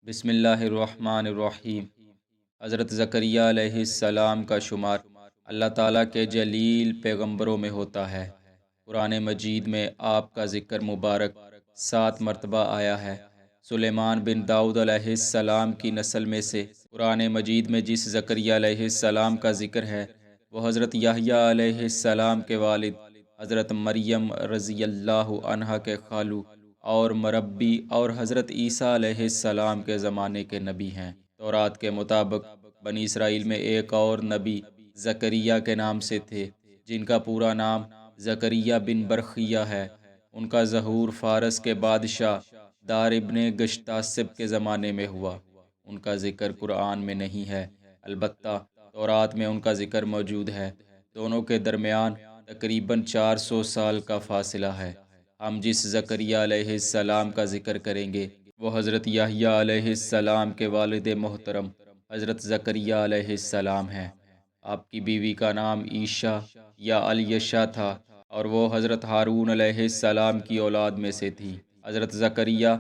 بسم اللہ الرحمن الرحیم۔ حضرت زکریہ علیہ السلام کا شمار اللہ تعالیٰ کے جلیل پیغمبروں میں ہوتا ہے۔ قرآن مجید میں آپ کا ذکر مبارک 7 مرتبہ آیا ہے۔ سلیمان بن داؤد علیہ السلام کی نسل میں سے قرآن مجید میں جس زکریہ علیہ السلام کا ذکر ہے وہ حضرت یحییٰ علیہ السلام کے والد حضرت مریم رضی اللہ عنہا کے خالو اور مربی اور حضرت عیسیٰ علیہ السلام کے زمانے کے نبی ہیں۔ تورات کے مطابق بنی اسرائیل میں ایک اور نبی زکریا کے نام سے تھے جن کا پورا نام زکریا بن برخیہ ہے۔ ان کا ظہور فارس کے بادشاہ دار ابن گشتاسب کے زمانے میں ہوا۔ ان کا ذکر قرآن میں نہیں ہے، البتہ تورات میں ان کا ذکر موجود ہے۔ دونوں کے درمیان تقریباً 400 سال کا فاصلہ ہے۔ ہم جس زکریا علیہ السلام کا ذکر کریں گے وہ حضرت یحییٰ علیہ السلام کے والد محترم حضرت زکریا علیہ السلام ہیں۔ آپ کی بیوی کا نام عیشا یا الیشا تھا اور وہ حضرت ہارون علیہ السلام کی اولاد میں سے تھی۔ حضرت زکریا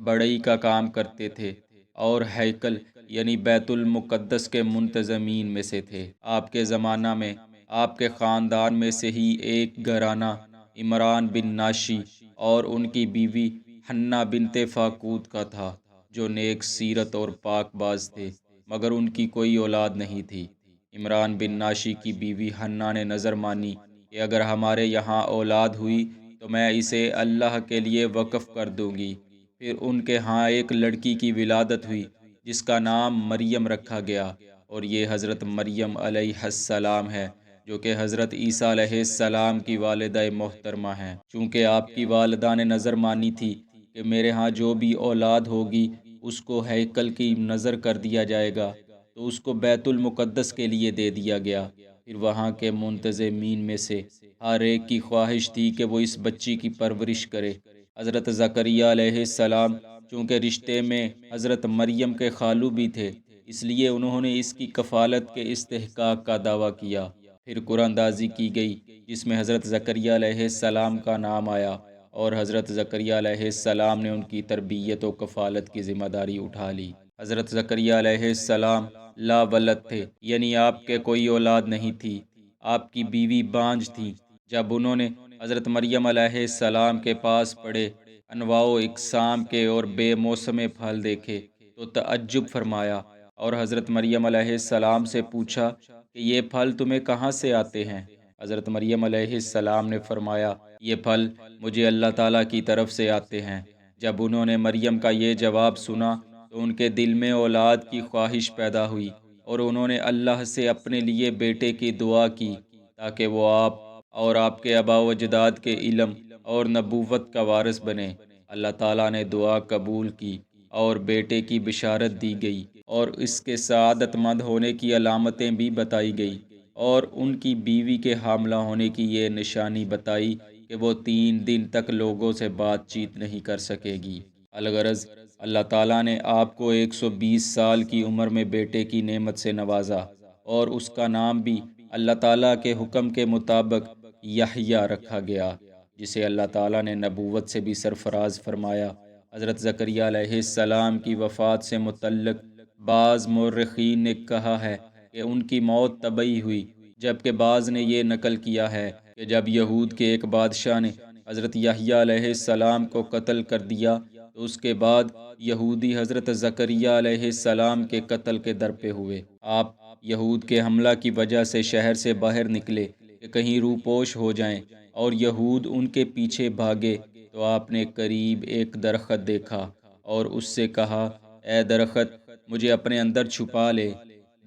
بڑئی کا کام کرتے تھے اور ہیکل یعنی بیت المقدس کے منتظمین میں سے تھے۔ آپ کے زمانہ میں آپ کے خاندان میں سے ہی ایک گھرانہ عمران بن ناشی اور ان کی بیوی حنہ بنت فاقود کا تھا جو نیک سیرت اور پاک باز تھے، مگر ان کی کوئی اولاد نہیں تھی۔ عمران بن ناشی کی بیوی حنہ نے نظر مانی کہ اگر ہمارے یہاں اولاد ہوئی تو میں اسے اللہ کے لیے وقف کر دوں گی۔ پھر ان کے ہاں ایک لڑکی کی ولادت ہوئی جس کا نام مریم رکھا گیا، اور یہ حضرت مریم علیہ السلام ہے جو کہ حضرت عیسیٰ علیہ السلام کی والدہ محترمہ ہیں۔ چونکہ آپ کی والدہ نے نظر مانی تھی کہ میرے ہاں جو بھی اولاد ہوگی اس کو ہیکل کی نظر کر دیا جائے گا، تو اس کو بیت المقدس کے لیے دے دیا گیا۔ پھر وہاں کے منتظمین میں سے ہر ایک کی خواہش تھی کہ وہ اس بچی کی پرورش کرے۔ حضرت زکریہ علیہ السلام چونکہ رشتے میں حضرت مریم کے خالو بھی تھے، اس لیے انہوں نے اس کی کفالت کے استحقاق کا دعویٰ کیا۔ پھر قرآن اندازی کی گئی جس میں حضرت زکریہ علیہ السلام کا نام آیا اور حضرت زکریہ علیہ السلام نے ان کی تربیت و کفالت کی ذمہ داری اٹھا لی۔ حضرت زکریہ علیہ السلام لا ولد تھے، یعنی آپ کے کوئی اولاد نہیں تھی۔ آپ کی بیوی بانجھ تھی۔ جب انہوں نے حضرت مریم علیہ السلام کے پاس پڑے انواع و اقسام کے اور بے موسم پھل دیکھے تو تعجب فرمایا اور حضرت مریم علیہ السلام سے پوچھا کہ یہ پھل تمہیں کہاں سے آتے ہیں؟ حضرت مریم علیہ السلام نے فرمایا یہ پھل مجھے اللہ تعالیٰ کی طرف سے آتے ہیں۔ جب انہوں نے مریم کا یہ جواب سنا تو ان کے دل میں اولاد کی خواہش پیدا ہوئی اور انہوں نے اللہ سے اپنے لیے بیٹے کی دعا کی تاکہ وہ آپ اور آپ کے آباء و اجداد کے علم اور نبوت کا وارث بنے۔ اللہ تعالیٰ نے دعا قبول کی اور بیٹے کی بشارت دی گئی اور اس کے سعادت مند ہونے کی علامتیں بھی بتائی گئی، اور ان کی بیوی کے حاملہ ہونے کی یہ نشانی بتائی کہ وہ 3 دن تک لوگوں سے بات چیت نہیں کر سکے گی۔ الغرض اللہ تعالیٰ نے آپ کو 120 سال کی عمر میں بیٹے کی نعمت سے نوازا اور اس کا نام بھی اللہ تعالیٰ کے حکم کے مطابق یحییٰ رکھا گیا، جسے اللہ تعالیٰ نے نبوت سے بھی سرفراز فرمایا۔ حضرت زکریہ علیہ السلام کی وفات سے متعلق بعض مورخین نے کہا ہے کہ ان کی موت طبعی ہوئی، جبکہ بعض نے یہ نقل کیا ہے کہ جب یہود کے ایک بادشاہ نے حضرت یحییٰ علیہ السلام کو قتل کر دیا تو اس کے بعد یہودی حضرت زکریہ علیہ السلام کے قتل کے در پہ ہوئے۔ آپ یہود کے حملہ کی وجہ سے شہر سے باہر نکلے کہ کہیں روپوش ہو جائیں، اور یہود ان کے پیچھے بھاگے تو آپ نے قریب ایک درخت دیکھا اور اس سے کہا اے درخت مجھے اپنے اندر چھپا لے۔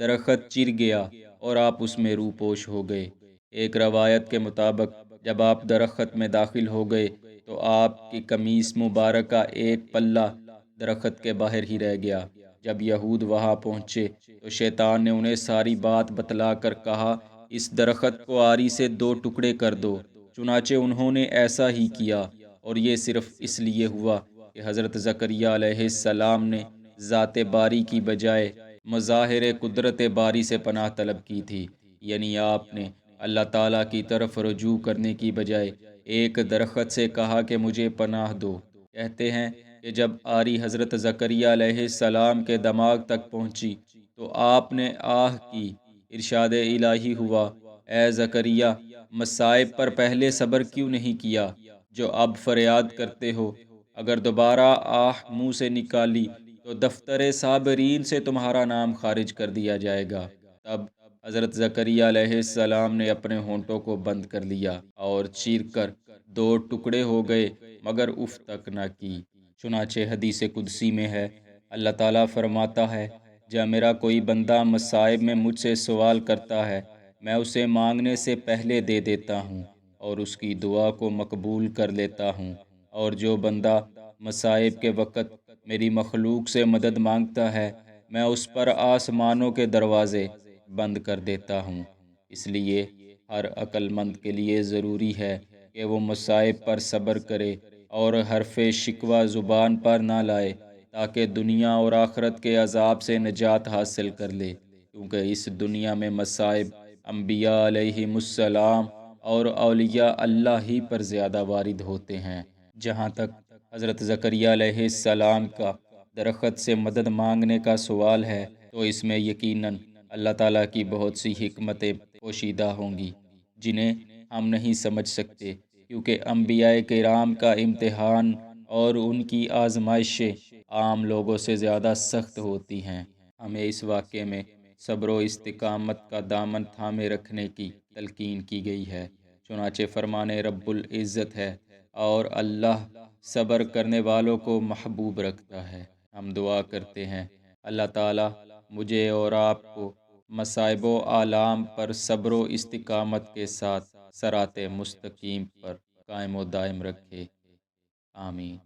درخت چر گیا اور آپ اس میں روپوش ہو گئے۔ ایک روایت کے مطابق جب آپ درخت میں داخل ہو گئے تو آپ کی قمیص مبارکہ ایک پلہ درخت کے باہر ہی رہ گیا۔ جب یہود وہاں پہنچے تو شیطان نے انہیں ساری بات بتلا کر کہا اس درخت کو آری سے 2 ٹکڑے کر دو۔ چنانچہ انہوں نے ایسا ہی کیا، اور یہ صرف اس لیے ہوا کہ حضرت زکریہ علیہ السلام نے ذات باری کی بجائے مظاہر قدرت باری سے پناہ طلب کی تھی، یعنی آپ نے اللہ تعالیٰ کی طرف رجوع کرنے کی بجائے ایک درخت سے کہا کہ مجھے پناہ دو۔ کہتے ہیں کہ جب آری حضرت زکریا علیہ السلام کے دماغ تک پہنچی تو آپ نے آہ کی۔ ارشاد الہی ہوا، اے زکریا، مصائب پر پہلے صبر کیوں نہیں کیا جو اب فریاد کرتے ہو؟ اگر دوبارہ آہ منہ سے نکالی تو دفتر صابرین سے تمہارا نام خارج کر دیا جائے گا۔ تب حضرت زکریا علیہ السلام نے اپنے ہونٹوں کو بند کر لیا اور چیر کر دو ٹکڑے ہو گئے، مگر اف تک نہ کی۔ چنانچہ حدیث قدسی میں ہے، اللہ تعالیٰ فرماتا ہے، جب میرا کوئی بندہ مصائب میں مجھ سے سوال کرتا ہے، میں اسے مانگنے سے پہلے دے دیتا ہوں اور اس کی دعا کو مقبول کر لیتا ہوں، اور جو بندہ مصائب کے وقت میری مخلوق سے مدد مانگتا ہے، میں اس پر آسمانوں کے دروازے بند کر دیتا ہوں۔ اس لیے ہر عقل مند کے لیے ضروری ہے کہ وہ مصائب پر صبر کرے اور حرف شکوہ زبان پر نہ لائے، تاکہ دنیا اور آخرت کے عذاب سے نجات حاصل کر لے، کیونکہ اس دنیا میں مصائب انبیاء علیہم السلام اور اولیاء اللہ ہی پر زیادہ وارد ہوتے ہیں۔ جہاں تک حضرت زکریا علیہ السلام کا درخت سے مدد مانگنے کا سوال ہے، تو اس میں یقیناً اللہ تعالیٰ کی بہت سی حکمتیں پوشیدہ ہوں گی جنہیں ہم نہیں سمجھ سکتے، کیونکہ انبیاء کرام کا امتحان اور ان کی آزمائشیں عام لوگوں سے زیادہ سخت ہوتی ہیں۔ ہمیں اس واقعے میں صبر و استقامت کا دامن تھامے رکھنے کی تلقین کی گئی ہے۔ چنانچہ فرمان رب العزت ہے، اور اللہ صبر کرنے والوں کو محبوب رکھتا ہے۔ ہم دعا کرتے ہیں، اللہ تعالیٰ مجھے اور آپ کو مصائب و آلام پر صبر و استقامت کے ساتھ صراط مستقیم پر قائم و دائم رکھے۔ آمین۔